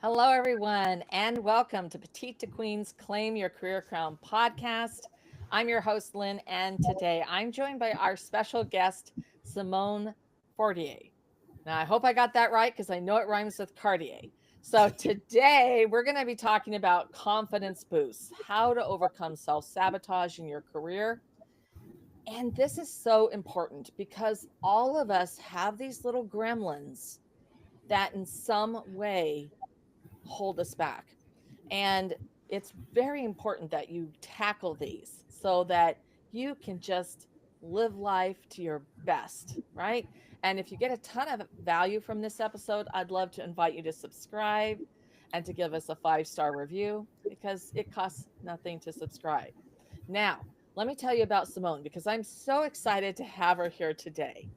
Hello, everyone, and welcome to Petite to Queen's Claim Your Career Crown podcast. I'm your host, Lynn, and today I'm joined by our special guest, Simone Fortier. Now, I hope I got that right because I know it rhymes with Cartier. So, today we're going to be talking about confidence boosts, how to overcome self sabotage in your career. And this is so important because all of us have these little gremlins that in some way hold us back. And it's very important that you tackle these so that you can just live life to your best, right? And if you get a ton of value from this episode, I'd love to invite you to subscribe and to give us a 5-star review because it costs nothing to subscribe. Now, let me tell you about Simone because I'm so excited to have her here today.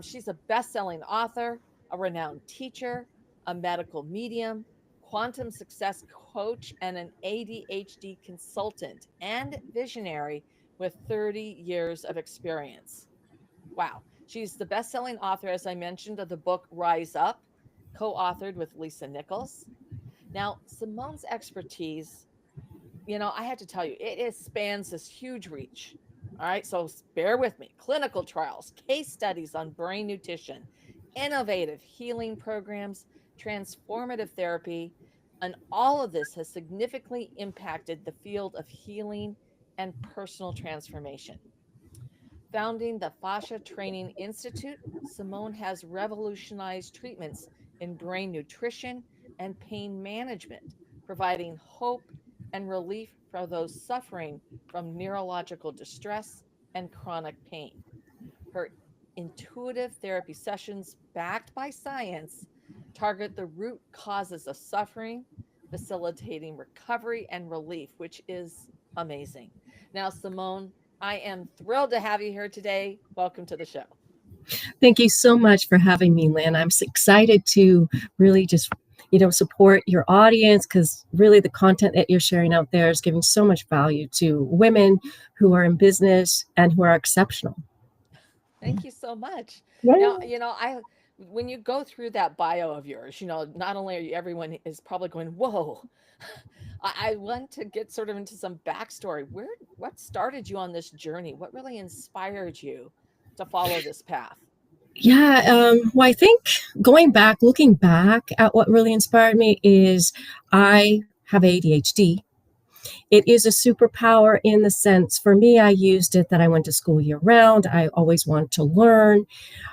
She's a best selling author, a renowned teacher, a medical medium, quantum success coach, and an ADHD consultant and visionary with 30 years of experience. Wow. She's the best selling author, as I mentioned, of the book Rise Up, co authored with Lisa Nichols. Now, Simone's expertise, I had to tell you, it spans this huge reach. All right, so bear with me. Clinical trials, case studies on brain nutrition, innovative healing programs, transformative therapy, and all of this has significantly impacted the field of healing and personal transformation. Founding the Fascia Training Institute, Simone has revolutionized treatments in brain nutrition and pain management, providing hope and relief for those suffering from neurological distress and chronic pain. Her intuitive therapy sessions, backed by science, target the root causes of suffering, facilitating recovery and relief, which is amazing. Now, Simone, I am thrilled to have you here today. Welcome to the show. Thank you so much for having me, Lynn. I'm excited to really just, support your audience because really the content that you're sharing out there is giving so much value to women who are in business and who are exceptional. Thank you so much. Now, Yeah. I when you go through that bio of yours, not only are you, everyone is probably going, "Whoa." I want to get sort of into some backstory. What started you on this journey? What really inspired you to follow this path? Yeah. Well, I think looking back at what really inspired me is I have ADHD. It is a superpower in the sense, for me, I used it that I went to school year round. I always wanted to learn,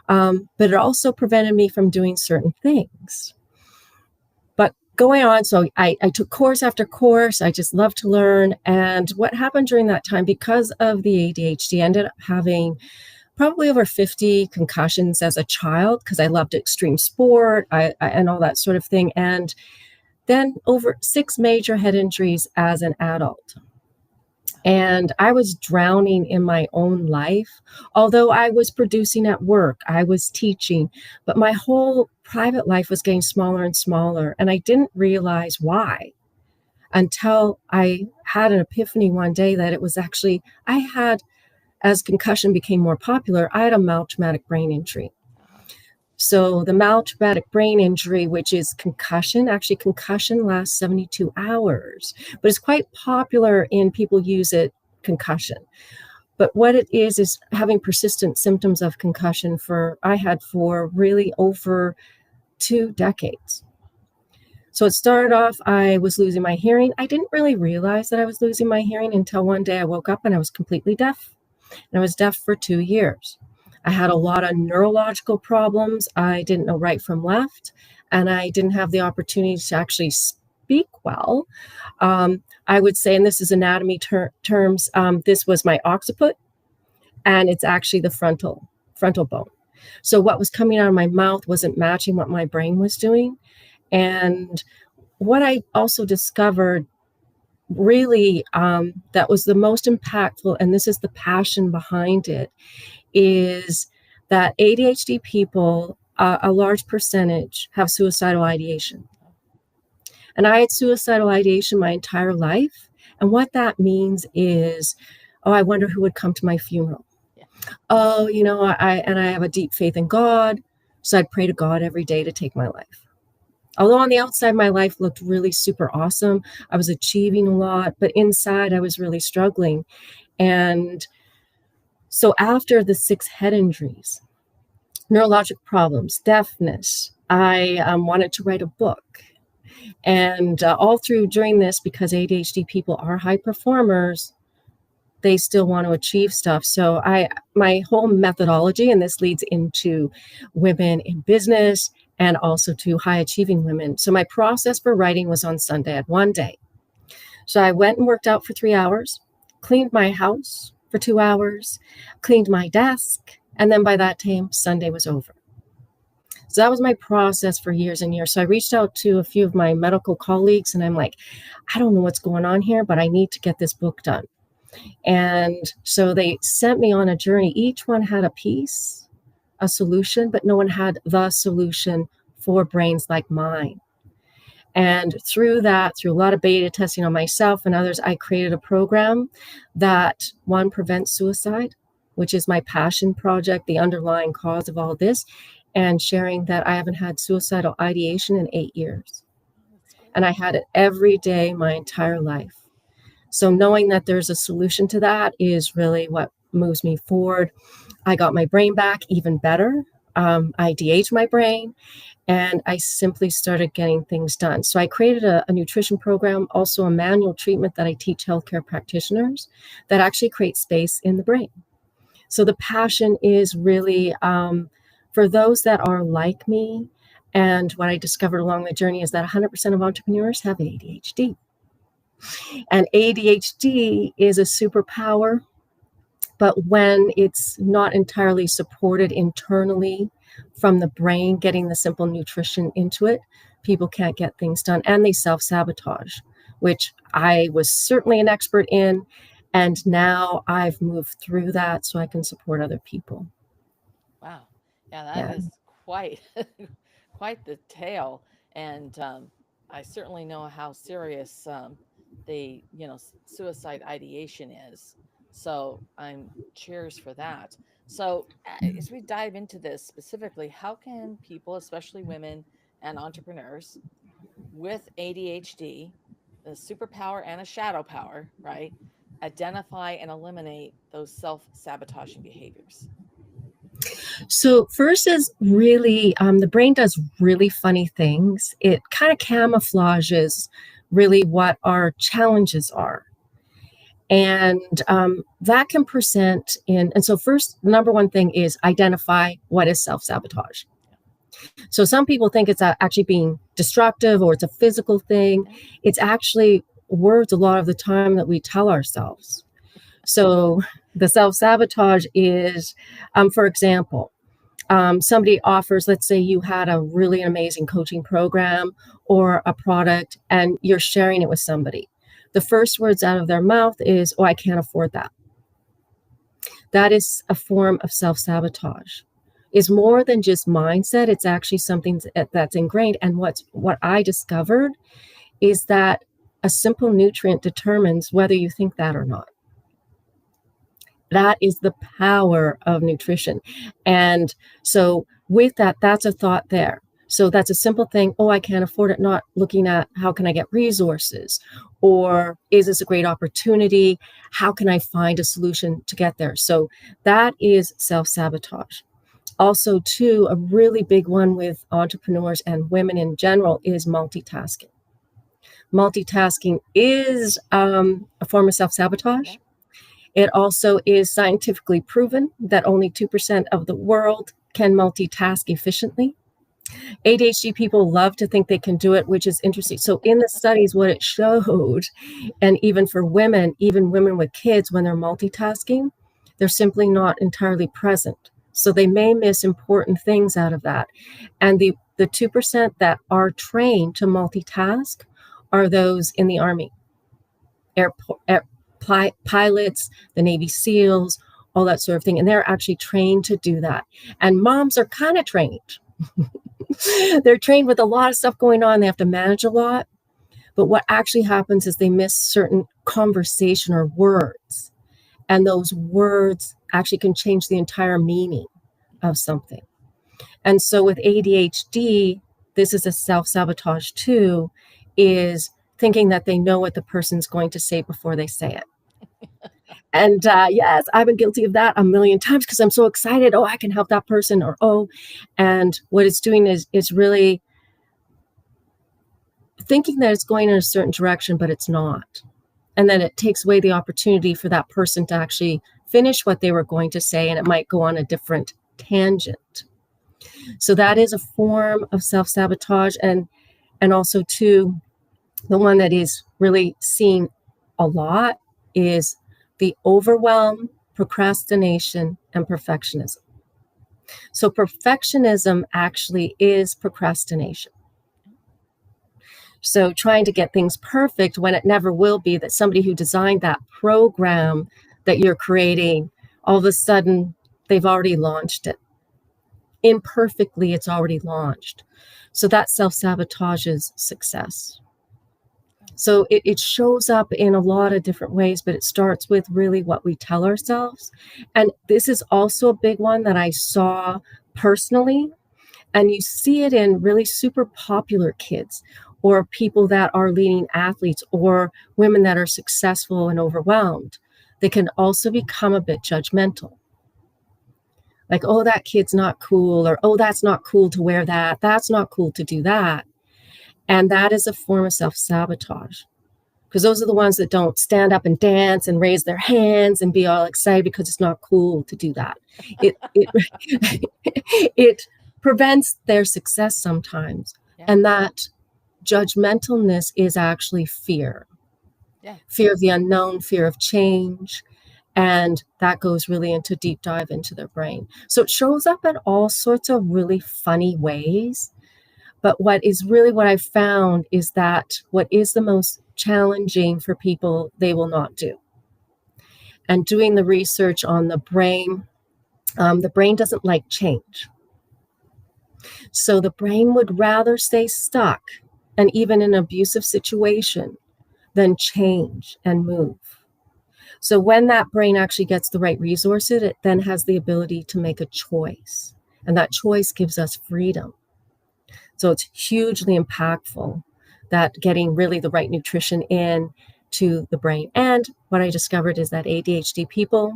but it also prevented me from doing certain things. But going on, so I took course after course. I just love to learn. And what happened during that time, because of the ADHD, I ended up having probably over 50 concussions as a child because I loved extreme sport and all that sort of thing. And then over 6 major head injuries as an adult. And I was drowning in my own life. Although I was producing at work, I was teaching, but my whole private life was getting smaller and smaller. And I didn't realize why until I had an epiphany one day that it was actually, as concussion became more popular, I had a mild traumatic brain injury. So the mild traumatic brain injury, which is concussion, actually concussion lasts 72 hours, but it's quite popular in people use it concussion. But what it is having persistent symptoms of concussion I had for really over 2 decades. So it started off, I was losing my hearing. I didn't really realize that I was losing my hearing until one day I woke up and I was completely deaf. And I was deaf for 2 years. I had a lot of neurological problems. I didn't know right from left, and I didn't have the opportunity to actually speak well. I would say, and this is anatomy terms, this was my occiput, and it's actually the frontal bone. So what was coming out of my mouth wasn't matching what my brain was doing. And what I also discovered really that was the most impactful, and this is the passion behind it, is that ADHD people, a large percentage, have suicidal ideation. And I had suicidal ideation my entire life. And what that means is, I wonder who would come to my funeral. Yeah. I have a deep faith in God. So I'd pray to God every day to take my life. Although on the outside, my life looked really super awesome. I was achieving a lot, but inside I was really struggling. And so after the 6 head injuries, neurologic problems, deafness, I wanted to write a book. And all through during this, because ADHD people are high performers, they still want to achieve stuff. So my whole methodology, and this leads into women in business and also to high achieving women. So my process for writing was on Sunday. I had one day. So I went and worked out for 3 hours, cleaned my house for 2 hours, cleaned my desk, and then by that time, Sunday was over. So that was my process for years and years. So I reached out to a few of my medical colleagues and I'm like, I don't know what's going on here, but I need to get this book done. And so they sent me on a journey. Each one had a piece, a solution, but no one had the solution for brains like mine. And through that, through a lot of beta testing on myself and others, I created a program that, one, prevents suicide, which is my passion project, the underlying cause of all this, and sharing that I haven't had suicidal ideation in 8 years. And I had it every day my entire life. So knowing that there's a solution to that is really what moves me forward. I got my brain back even better. I de-aged my brain and I simply started getting things done. So I created a nutrition program, also a manual treatment that I teach healthcare practitioners that actually creates space in the brain. So the passion is really for those that are like me. And what I discovered along the journey is that 100% of entrepreneurs have ADHD. And ADHD is a superpower, but when it's not entirely supported internally from the brain, getting the simple nutrition into it, people can't get things done and they self-sabotage, which I was certainly an expert in. And now I've moved through that so I can support other people. Wow. Yeah, that Yeah. is quite quite the tale. And I certainly know how serious the suicide ideation is. So I'm cheers for that. So as we dive into this specifically, how can people, especially women and entrepreneurs with ADHD, the superpower and a shadow power, right, identify and eliminate those self-sabotaging behaviors? So first is really the brain does really funny things. It kind of camouflages really what our challenges are. And that can present in, and so first, the number one thing is identify what is self-sabotage. So some people think it's actually being destructive or it's a physical thing. It's actually words a lot of the time that we tell ourselves. So the self-sabotage is, for example, somebody offers, let's say you had a really amazing coaching program or a product and you're sharing it with somebody. The first words out of their mouth is, oh, I can't afford that. That is a form of self-sabotage. It's more than just mindset. It's actually something that's ingrained. And what I discovered is that a simple nutrient determines whether you think that or not. That is the power of nutrition. And so with that, that's a thought there. So that's a simple thing. Oh, I can't afford it. Not looking at how can I get resources, or is this a great opportunity? How can I find a solution to get there? So that is self-sabotage. Also, too, a really big one with entrepreneurs and women in general is multitasking. Multitasking is a form of self-sabotage. It also is scientifically proven that only 2% of the world can multitask efficiently. ADHD people love to think they can do it, which is interesting. So in the studies, what it showed, and even for women, even women with kids, when they're multitasking, they're simply not entirely present. So they may miss important things out of that. And the 2% that are trained to multitask are those in the Army, pilots, the Navy SEALs, all that sort of thing. And they're actually trained to do that. And moms are kind of trained. They're trained with a lot of stuff going on. They have to manage a lot. But what actually happens is they miss certain conversation or words. And those words actually can change the entire meaning of something. And so with ADHD, this is a self-sabotage too, is thinking that they know what the person's going to say before they say it. And yes, I've been guilty of that a million times because I'm so excited. Oh, I can help that person, or oh, and what it's doing is it's really thinking that it's going in a certain direction, but it's not. And then it takes away the opportunity for that person to actually finish what they were going to say, and it might go on a different tangent. So that is a form of self-sabotage. And also too, the one that is really seen a lot is the overwhelm, procrastination, and perfectionism. So perfectionism actually is procrastination. So trying to get things perfect when it never will be, that somebody who designed that program that you're creating, all of a sudden they've already launched it. Imperfectly, it's already launched. So that self-sabotages success. So it shows up in a lot of different ways, but it starts with really what we tell ourselves. And this is also a big one that I saw personally. And you see it in really super popular kids, or people that are leading athletes, or women that are successful and overwhelmed. They can also become a bit judgmental. Like, oh, that kid's not cool, or oh, that's not cool to wear that. That's not cool to do that. And that is a form of self-sabotage, because those are the ones that don't stand up and dance and raise their hands and be all excited because it's not cool to do that. It prevents their success sometimes. Yeah. And that judgmentalness is actually fear. Yeah. Fear of the unknown, fear of change. And that goes really into deep dive into their brain. So it shows up in all sorts of really funny ways. But what I've found is that what is the most challenging for people, they will not do. And doing the research on the brain doesn't like change. So the brain would rather stay stuck, and even in an abusive situation, than change and move. So when that brain actually gets the right resources, it then has the ability to make a choice. And that choice gives us freedom. So it's hugely impactful, that getting really the right nutrition in to the brain. And what I discovered is that ADHD people,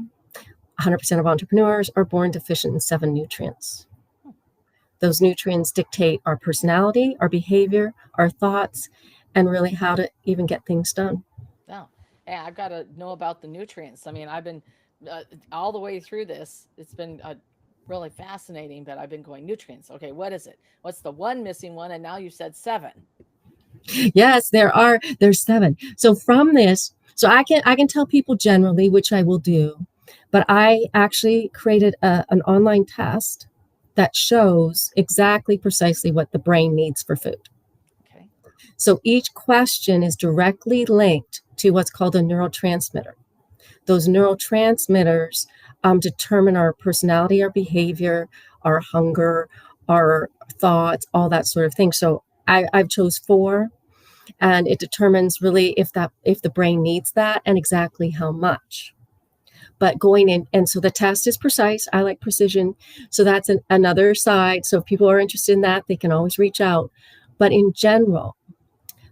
100% of entrepreneurs, are born deficient in 7 nutrients. Those nutrients dictate our personality, our behavior, our thoughts, and really how to even get things done. Oh, yeah, I've got to know about the nutrients. I mean, I've been all the way through this. It's been really fascinating, but I've been going nutrients. Okay, what is it? What's the one missing one? And now you said 7. Yes, there's 7. So from this, so I can tell people generally, which I will do, but I actually created an online test that shows exactly precisely what the brain needs for food. Okay. So each question is directly linked to what's called a neurotransmitter. Those neurotransmitters determine our personality, our behavior, our hunger, our thoughts, all that sort of thing. So I've chose 4, and it determines really if the brain needs that and exactly how much. But going in, and so the test is precise. I like precision. So that's another side. So if people are interested in that, they can always reach out. But in general,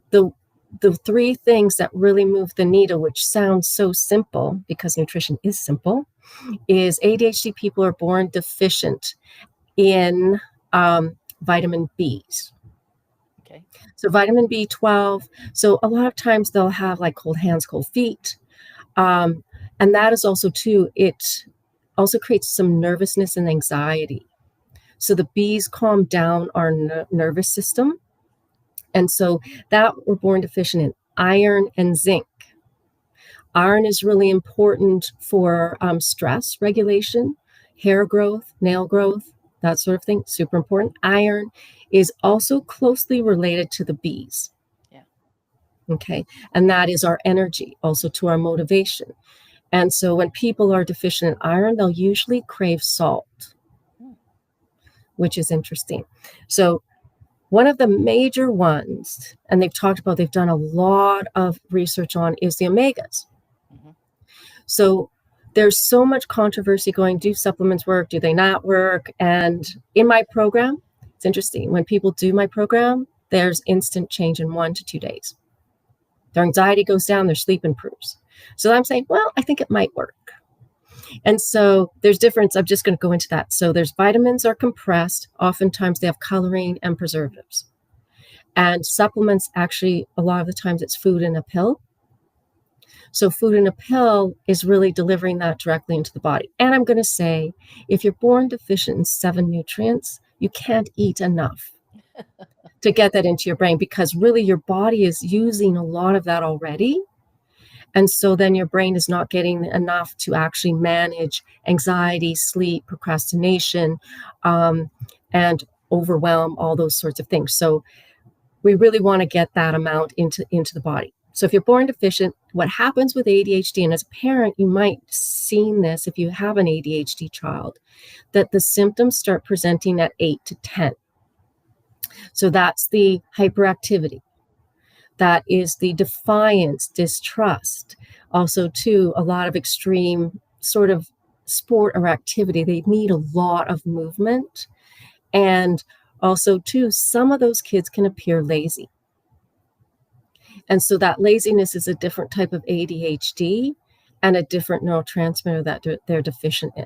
the 3 things that really move the needle, which sounds so simple because nutrition is simple, is ADHD people are born deficient in vitamin Bs. Okay. So vitamin B12. So a lot of times they'll have like cold hands, cold feet. And that is also too, it also creates some nervousness and anxiety. So the Bs calm down our nervous system. And so that we're born deficient in iron and zinc. Iron is really important for stress regulation, hair growth, nail growth, that sort of thing, super important. Iron is also closely related to the Bs. Yeah. Okay. And that is our energy, also to our motivation. And so when people are deficient in iron, they'll usually crave salt, which is interesting. So one of the major ones, and they've done a lot of research on, is the omegas. Mm-hmm. So there's so much controversy going, do supplements work? Do they not work? And in my program, it's It's interesting. When people do my program, there's instant change in 1 to 2 days. Their anxiety goes down, their sleep improves. So I'm saying, well, I think it might work. And so there's difference. I'm just going to go into that. So there's vitamins are compressed. Oftentimes they have coloring and preservatives. And supplements, actually, a lot of the times it's food in a pill. So food in a pill is really delivering that directly into the body. And I'm going to say, if you're born deficient in 7 nutrients, you can't eat enough to get that into your brain, because really your body is using a lot of that already. And so then your brain is not getting enough to actually manage anxiety, sleep, procrastination, and overwhelm, all those sorts of things. So we really want to get that amount into the body. So if you're born deficient, what happens with ADHD, and as a parent, you might have seen this if you have an ADHD child, that the symptoms start presenting at 8 to 10. So that's the hyperactivity. That is the defiance, distrust. Also, too, a lot of extreme sort of sport or activity. They need a lot of movement. And also, too, some of those kids can appear lazy. And so that laziness is a different type of ADHD and a different neurotransmitter that they're deficient in.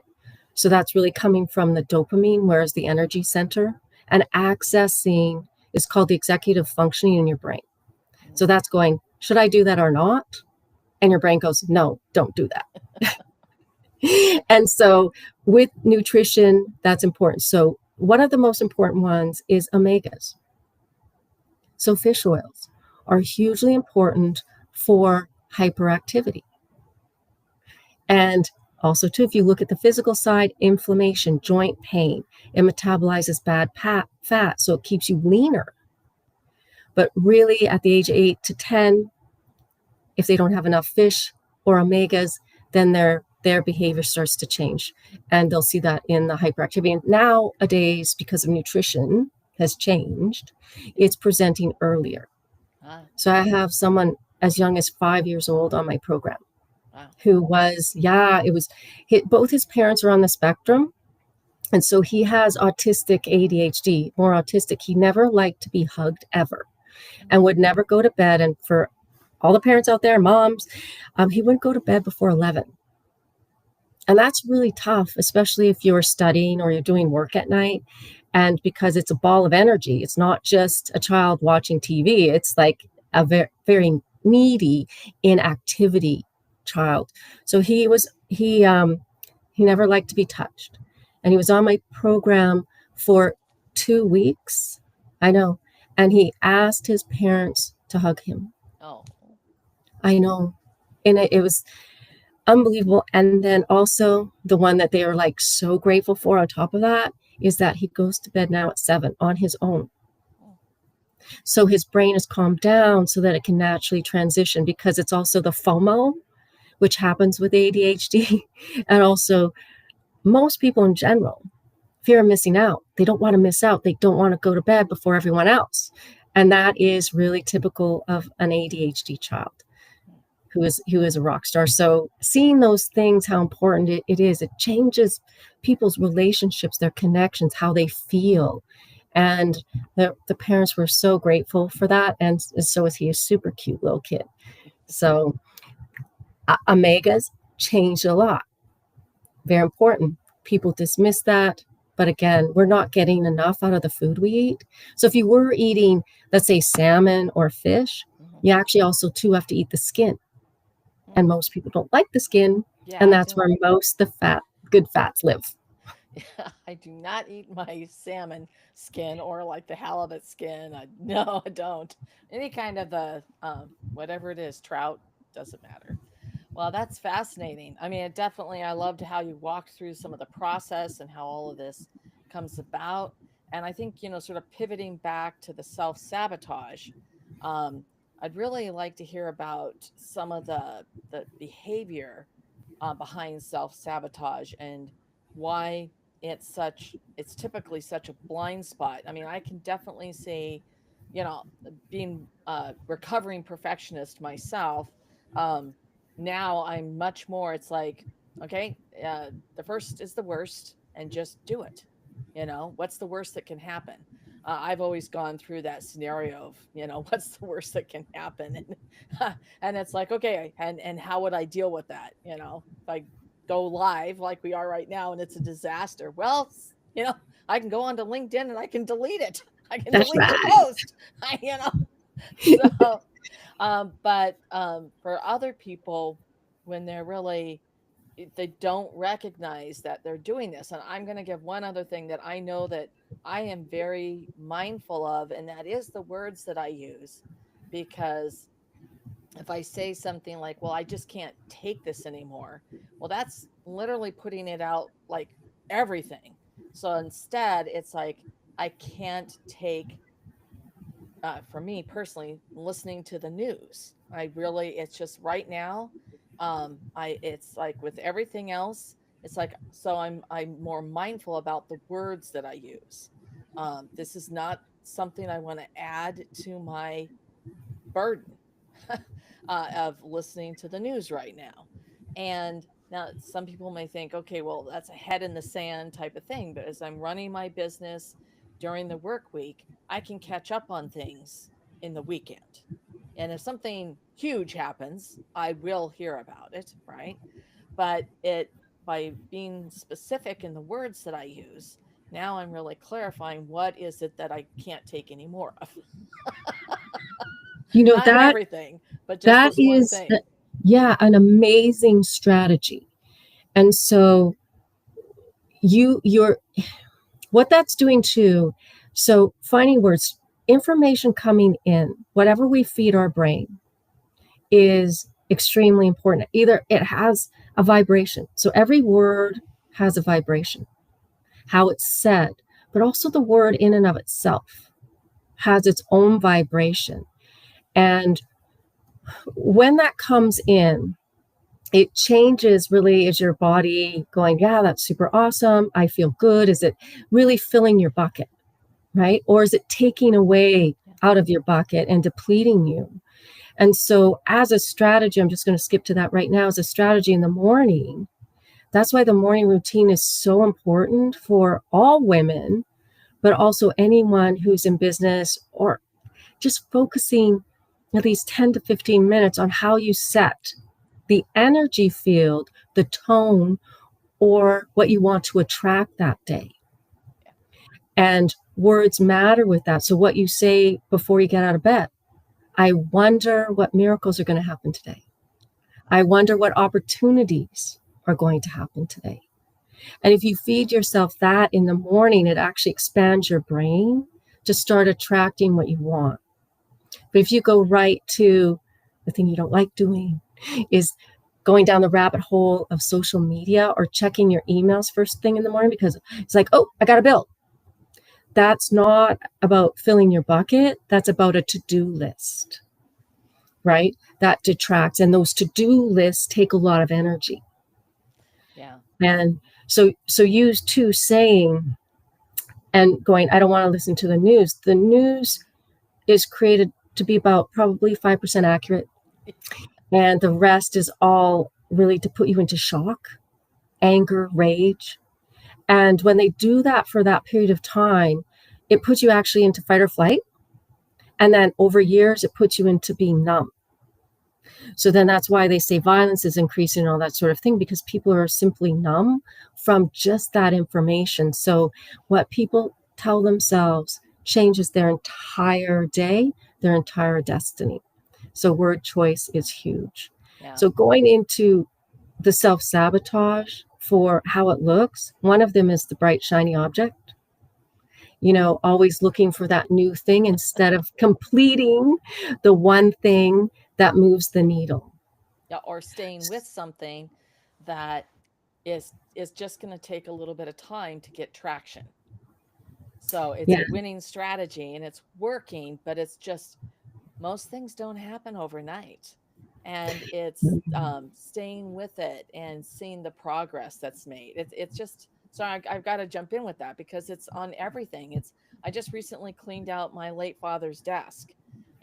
So that's really coming from the dopamine, whereas the energy center, and accessing is called the executive functioning in your brain. So that's going, should I do that or not? And your brain goes, no, don't do that. And so with nutrition, that's important. So one of the most important ones is omegas. So fish oils are hugely important for hyperactivity. And also, too, if you look at the physical side, inflammation, joint pain, it metabolizes bad fat, so it keeps you leaner. But really, at the age of 8 to 10, if they don't have enough fish or omegas, then their behavior starts to change. And they'll see that in the hyperactivity. And nowadays, because of nutrition has changed, it's presenting earlier. So I have someone as young as 5 years old on my program. Wow. Who was, both his parents are on the spectrum. And so he has autistic ADHD, more autistic. He never liked to be hugged ever and would never go to bed. And for all the parents out there, moms, he wouldn't go to bed before 11. And that's really tough, especially if you're studying or you're doing work at night. And because it's a ball of energy, it's not just a child watching TV. It's like a very, very needy inactivity child. So he never liked to be touched. And he was on my program for 2 weeks. I know. And he asked his parents to hug him. Oh. I know. And it was unbelievable. And then also the one that they are like so grateful for on top of that is that he goes to bed now at 7 on his own. So his brain is calmed down so that it can naturally transition, because it's also the FOMO, which happens with ADHD. And also most people in general, fear of missing out. They don't want to miss out. They don't want to go to bed before everyone else. And that is really typical of an ADHD child who is a rock star. So seeing those things, how important it is, it changes people's relationships, their connections, how they feel. And the parents were so grateful for that. And so is he, a super cute little kid. So omegas changed a lot. Very important. People dismiss that. But again, we're not getting enough out of the food we eat. So if you were eating, let's say, salmon or fish, you actually also too have to eat the skin. And most people don't like the skin. And that's where most of the good fats live. Yeah, I do not eat my salmon skin or like the halibut skin. No, I don't. Any kind of the whatever it is, trout, doesn't matter. Well, that's fascinating. I mean, I loved how you walked through some of the process and how all of this comes about. And I think, sort of pivoting back to the self-sabotage, I'd really like to hear about some of the behavior behind self-sabotage and why it's typically such a blind spot. I mean, I can definitely see, being a recovering perfectionist myself, now I'm much more, it's like, okay, the first is the worst and just do it. What's the worst that can happen? I've always gone through that scenario of, what's the worst that can happen? And it's like, okay, and how would I deal with that? If I go live like we are right now and it's a disaster, well, I can go onto LinkedIn and I can delete it. I can That's delete the right. post. So, but for other people, when they're really they don't recognize that they're doing this. And I'm going to give one other thing that I know that I am very mindful of, and that is the words that I use. Because if I say something like, well, I just can't take this anymore, well, that's literally putting it out like everything. So instead, it's like, I can't take, for me personally, listening to the news. It's just right now, it's like with everything else, it's like, so I'm more mindful about the words that I use. This is not something I want to add to my burden of listening to the news right now. And now some people may think, okay, well, that's a head in the sand type of thing. But as I'm running my business during the work week, I can catch up on things in the weekend. And if something huge happens, I will hear about it, right? But by being specific in the words that I use, now I'm really clarifying what is it that I can't take any more of. You know, Not that everything, but just that this one is, thing. yeah, an amazing strategy. And so you're what that's doing too. So finding words, information coming in, whatever we feed our brain is extremely important. Either it has a vibration. So every word has a vibration, how it's said, but also the word in and of itself has its own vibration. And when that comes in, it changes really. Is your body going, yeah, that's super awesome, I feel good? Is it really filling your bucket, right? Or is it taking away out of your bucket and depleting you? And so as a strategy, I'm just going to skip to that right now, as a strategy in the morning, that's why the morning routine is so important for all women, but also anyone who's in business, or just focusing at least 10 to 15 minutes on how you set the energy field, the tone, or what you want to attract that day. And words matter with that. So what you say before you get out of bed, I wonder what miracles are going to happen today. I wonder what opportunities are going to happen today. And if you feed yourself that in the morning, it actually expands your brain to start attracting what you want. But if you go right to the thing you don't like doing, is going down the rabbit hole of social media or checking your emails first thing in the morning because it's like, oh, I got a bill. That's not about filling your bucket. That's about a to-do list, right? That detracts. And those to-do lists take a lot of energy. Yeah. And so you too saying and going, I don't want to listen to the news. The news is created to be about probably 5% accurate. And the rest is all really to put you into shock, anger, rage. And when they do that for that period of time, it puts you actually into fight or flight. And then over years, it puts you into being numb. So then that's why they say violence is increasing and all that sort of thing, because people are simply numb from just that information. So what people tell themselves changes their entire day, their entire destiny. So word choice is huge. Yeah. So going into the self-sabotage for how it looks, one of them is the bright, shiny object. Always looking for that new thing instead of completing the one thing that moves the needle. Yeah, or staying with something that is just going to take a little bit of time to get traction. So it's Yeah. a winning strategy and it's working, but it's just most things don't happen overnight. And it's staying with it and seeing the progress that's made. It's just, so I've got to jump in with that because it's on everything. I just recently cleaned out my late father's desk,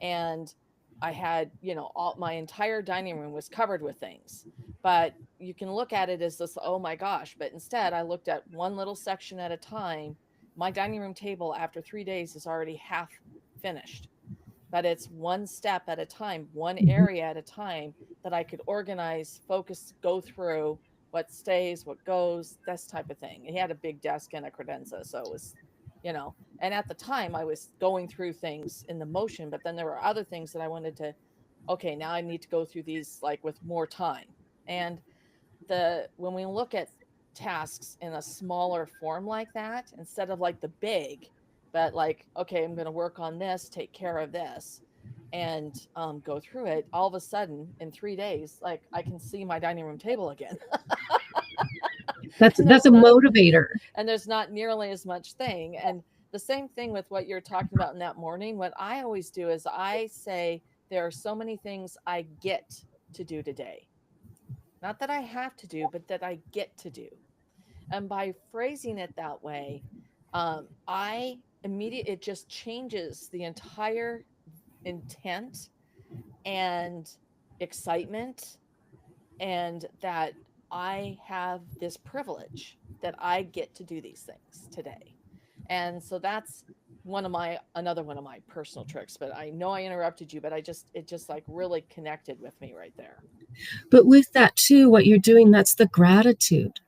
and I had, all my entire dining room was covered with things. But you can look at it as this, oh my gosh. But instead, I looked at one little section at a time my dining room table after 3 days is already half finished, but it's one step at a time, one Mhm. area at a time that I could organize, focus, go through what stays, what goes, this type of thing. He had a big desk and a credenza, so it was, and at the time I was going through things in the motion, but then there were other things that I wanted to, okay, now I need to go through these like with more time. And when we look at tasks in a smaller form like that, instead of like the big, but like, okay, I'm going to work on this, take care of this, and go through it, all of a sudden in 3 days, like I can see my dining room table again. That's and that's there's a not motivator. and there's not nearly as much thing. And the same thing with what you're talking about in that morning. What I always do is I say there are so many things I get to do today, not that I have to do, but that I get to do. And by phrasing it that way, I immediately, it just changes the entire intent and excitement, and that I have this privilege that I get to do these things today. And so that's another one of my personal tricks. But I know I interrupted you, but it just like really connected with me right there. But with that too, what you're doing, that's the gratitude.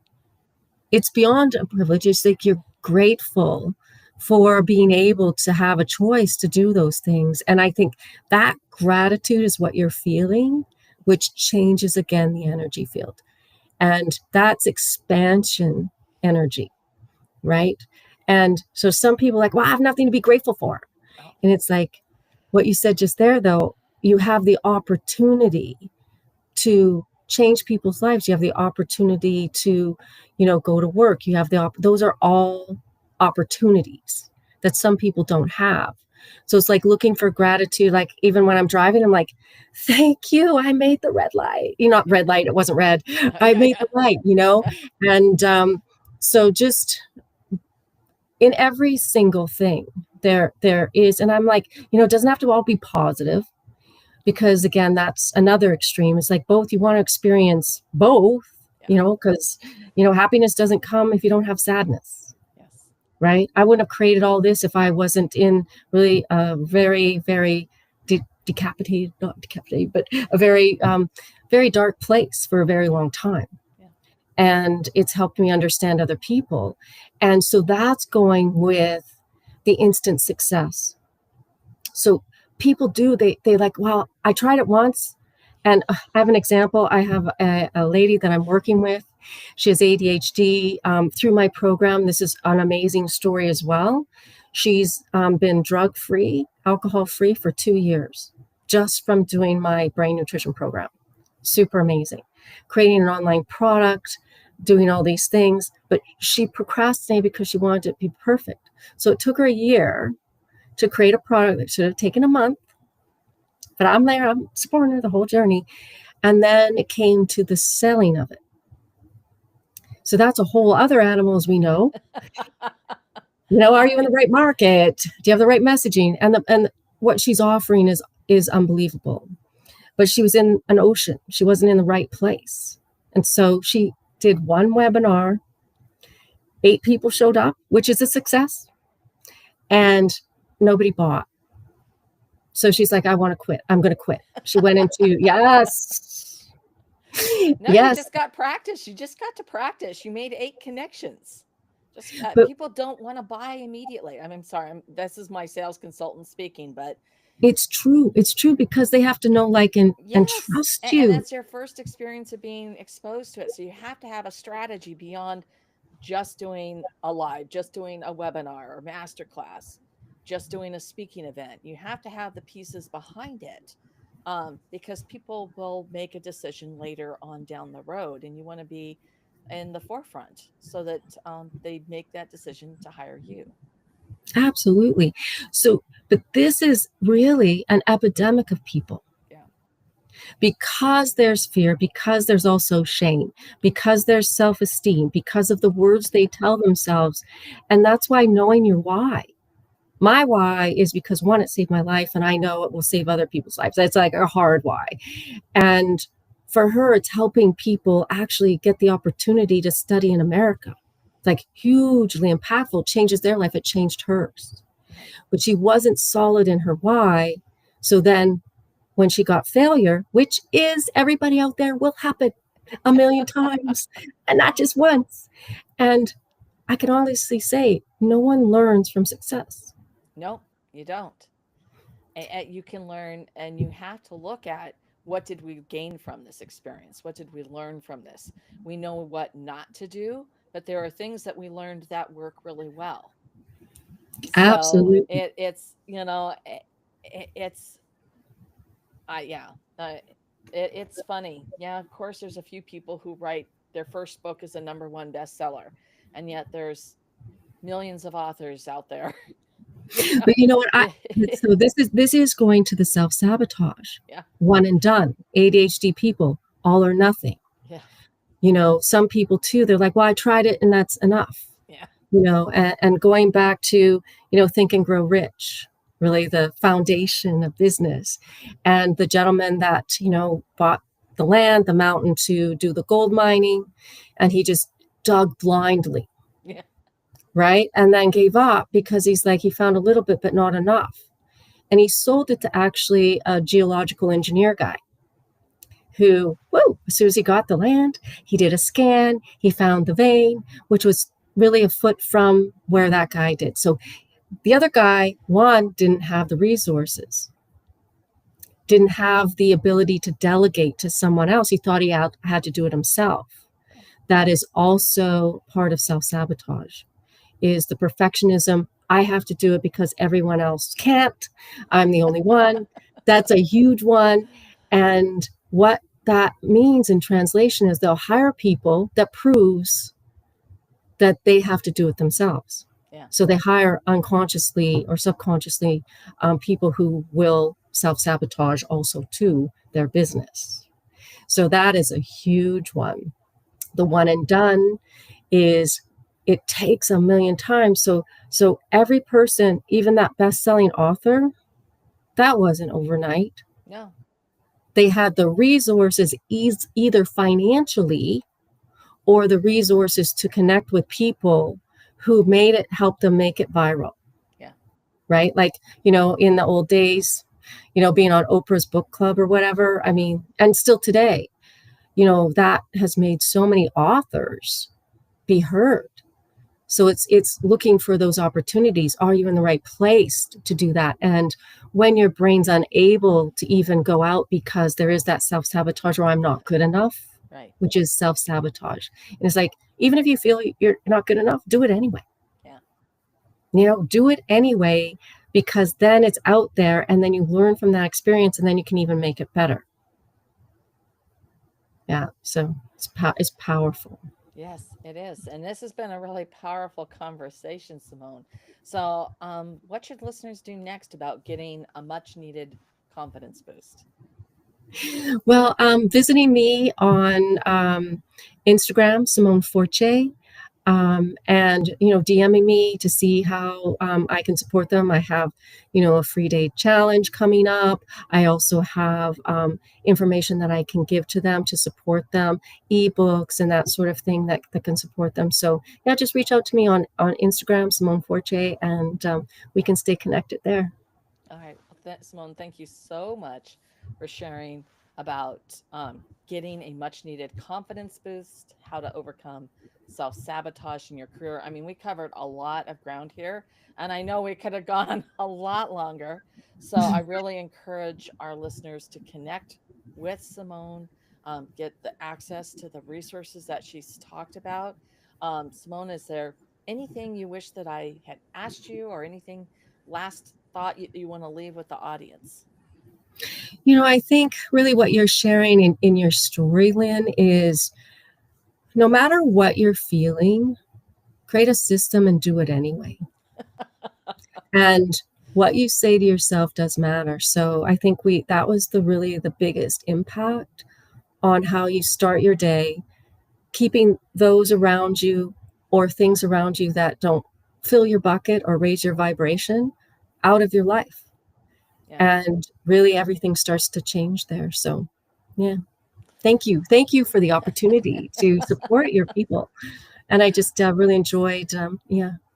It's beyond a privilege. It's like you're grateful for being able to have a choice to do those things. And I think that gratitude is what you're feeling, which changes again the energy field. And that's expansion energy, right? And so some people are like, well, I have nothing to be grateful for. Oh, And it's like what you said just there, though, you have the opportunity to change people's lives. You have the opportunity to, go to work. You have those are all opportunities that some people don't have. So it's like looking for gratitude. Like even when I'm driving, I'm like, thank you. I made the red light. Not red light. It wasn't red. I yeah, made yeah. the light, And so just in every single thing, there is, and I'm like, it doesn't have to all be positive, because again, that's another extreme. It's like both. You want to experience both, Yeah. because happiness doesn't come if you don't have sadness, Yes. right? I wouldn't have created all this if I wasn't in really a very, very decapitated, not decapitated, but a very very dark place for a very long time. Yeah. And it's helped me understand other people. And so that's going with the instant success. So people they like, well, I tried it once. And I have an example. I have a lady that I'm working with. She has ADHD. Through my program, this is an amazing story as well. She's been drug-free, alcohol-free for 2 years, just from doing my brain nutrition program. Super amazing. Creating an online product, doing all these things. But she procrastinated because she wanted it to be perfect. So it took her a year to create a product that should have taken a month. But I'm there, I'm supporting her the whole journey. And then it came to the selling of it. So that's a whole other animal, as we know. Are you in the right market? Do you have the right messaging? And what she's offering is unbelievable. But she was in an ocean. She wasn't in the right place. And so she did one webinar. 8 people showed up, which is a success. And nobody bought. So she's like, I want to quit. I'm going to quit. She went into, yes. No, Yes. you just got practice. You just got to practice. You made 8 connections. Just But people don't want to buy immediately. I mean, I'm sorry. This is my sales consultant speaking, but it's true. It's true because they have to know, like, and trust and you. that's your first experience of being exposed to it. So you have to have a strategy beyond just doing a live, just doing a webinar or masterclass, just doing a speaking event. You have to have the pieces behind it, because people will make a decision later on down the road, and you want to be in the forefront so that they make that decision to hire you. Absolutely. So, but this is really an epidemic of people. Yeah. Because there's fear, because there's also shame, because there's self-esteem, because of the words they tell themselves. And that's why knowing your why. My why is because, one, it saved my life, and I know it will save other people's lives. That's like a hard why. And for her, it's helping people actually get the opportunity to study in America. like hugely impactful, changes their life. It changed hers. But she wasn't solid in her why. So then when she got failure, which is everybody out there will happen a million times and not just once. And I can honestly say no one learns from success. No, you don't. You can learn, and you have to look at what did we gain from this experience? What did we learn from this? We know what not to do, but there are things that we learned that work really well. So Absolutely. it's, you know, it's, yeah, it's funny. Yeah, of course, there's a few people who write their first book is a #1 bestseller, and yet there's millions of authors out there. But you know what? So this is going to the self-sabotage. Yeah. One and done. ADHD people, all or nothing. Yeah. You know, some people too, they're like, well, I tried it and that's enough. Yeah. You know, and going back to, you know, Think and Grow Rich, really the foundation of business. And the gentleman that, you know, bought the land, the mountain to do the gold mining, and he just dug blindly. Yeah. Right. And then gave up because he's like, he found a little bit, but not enough. And he sold it to actually a geological engineer guy who, whoa, as soon as he got the land, he did a scan, he found the vein, which was really a foot from where that guy did. So the other guy, one, didn't have the resources, didn't have the ability to delegate to someone else. He thought he had to do it himself. That is also part of self-sabotage, is the perfectionism. I have to do it because everyone else can't. I'm the only one. That's a huge one. And what that means in translation is they'll hire people that proves that they have to do it themselves. Yeah. So they hire unconsciously or subconsciously people who will self-sabotage also to their business. So that is a huge one. The one and done is it takes a million times. So every person, even that best-selling author, that wasn't overnight. No. They had the resources either financially or the resources to connect with people who made it, help them make it viral. Yeah. Right? Like, you know, in the old days, you know, being on Oprah's book club or whatever. I mean, and still today, you know, that has made so many authors be heard. So it's looking for those opportunities. Are you in the right place to do that? And when your brain's unable to even go out because there is that self-sabotage, or I'm not good enough, right, which is self-sabotage. And it's like, even if you feel you're not good enough, do it anyway. Yeah. You know, do it anyway, because then it's out there and then you learn from that experience and then you can even make it better. Yeah. So it's powerful. Yes, it is. And this has been a really powerful conversation, Simone. So, what should listeners do next about getting a much needed confidence boost? Well, visiting me on Instagram, Simone Forte, and, you know, DMing me to see how I can support them. I have, you know, a free day challenge coming up. I also have information that I can give to them to support them, ebooks and that sort of thing that can support them. So yeah, just reach out to me on Instagram, Simone Forte, and we can stay connected there. All right. Well, Simone, thank you so much for sharing about getting a much needed confidence boost, how to overcome self sabotage in your career. I mean, we covered a lot of ground here, and I know we could have gone a lot longer. So I really encourage our listeners to connect with Simone, get the access to the resources that she's talked about. Simone, is there anything you wish that I had asked you, or anything last thought you want to leave with the audience? You know, I think really what you're sharing in your story, Lynn, is no matter what you're feeling, create a system and do it anyway. And what you say to yourself does matter. So I think that was really the biggest impact on how you start your day, keeping those around you or things around you that don't fill your bucket or raise your vibration out of your life. Yeah. And really everything starts to change there. So yeah. Thank you. Thank you for the opportunity to support your people. And I just really enjoyed,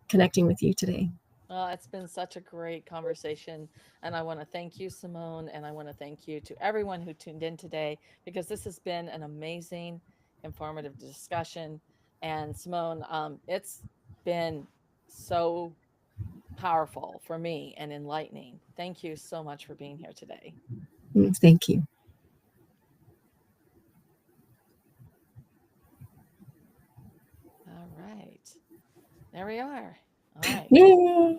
connecting with you today. Well, it's been such a great conversation. And I want to thank you, Simone. And I want to thank you to everyone who tuned in today, because this has been an amazing, informative discussion. And Simone, it's been so powerful for me and enlightening. Thank you so much for being here today. Thank you. All right. There we are. All right. Yay!